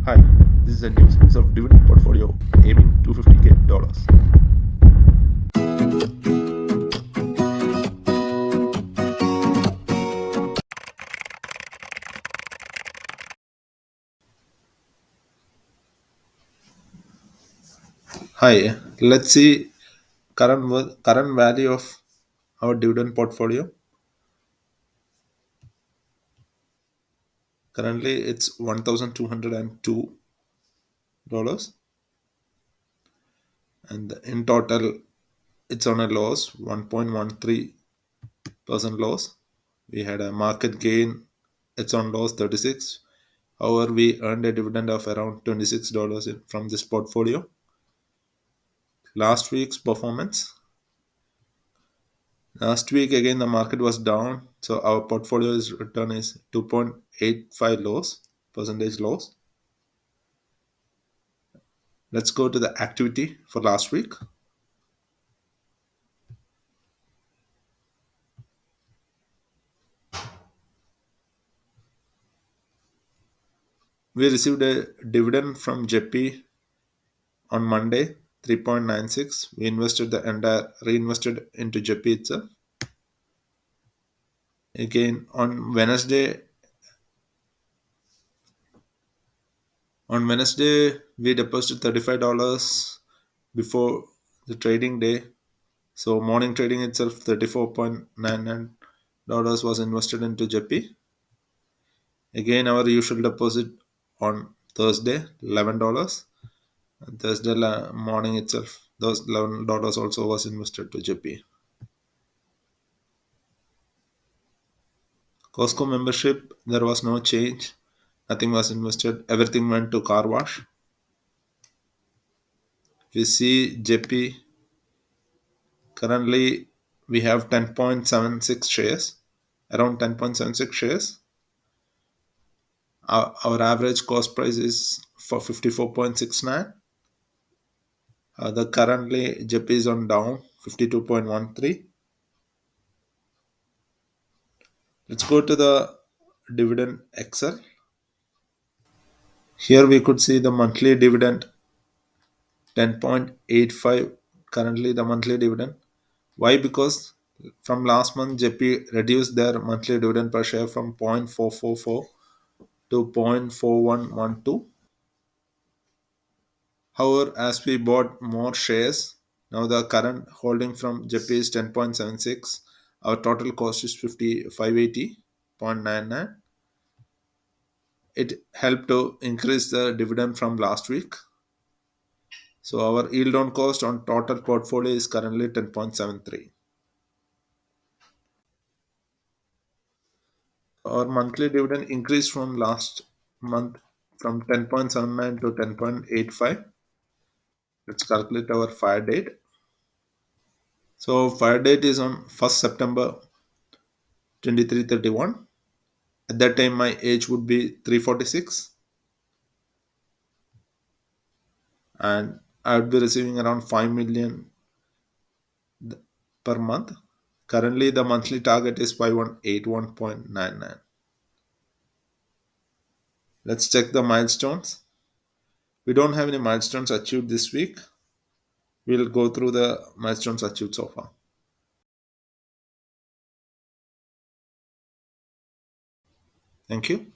Hi, this is a new series of dividend portfolio aiming $250K. Hi, let's see current value of our dividend portfolio. Currently, it's $1,202, and in total, it's on a loss, 1.13% loss. We had a market gain, it's on loss 36. However, we earned a dividend of around $26 from this portfolio. Last week's performance. Last week again the market was down, so our portfolio's return is 2.85 loss percentage loss. Let's go to the activity for last week. We received a dividend from JP on Monday, 3.96. We invested the entire reinvested into JP itself. Again on Wednesday we deposited $35 before the trading day. So morning trading itself, $34.99 was invested into JP. Again, our usual deposit on Thursday, $11. And Thursday morning itself, those $11 also was invested to JP. Costco membership, there was no change. Nothing was invested. Everything went to car wash. We see JP, currently we have 10.76 shares, around 10.76 shares. Our average cost price is for 54.69. The currently JP is on down 52.13. Let's go to the dividend Excel. Here we could see the monthly dividend 10.85, currently the monthly dividend. Why? Because from last month JP reduced their monthly dividend per share from 0.444 to 0.4112. However, as we bought more shares, now the current holding from JP is 10.76. Our total cost is 580.99. It helped to increase the dividend from last week. So our yield on cost on total portfolio is currently 10.73. Our monthly dividend increased from last month from 10.79 to 10.85. Let's calculate our fire date. So fire date is on 1st September 2331. At that time my age would be 346 and I would be receiving around 5 million per month. Currently the monthly target is 5181.99. Let's check the milestones. We don't have any milestones achieved this week. We'll go through the milestones achieved so far. Thank you.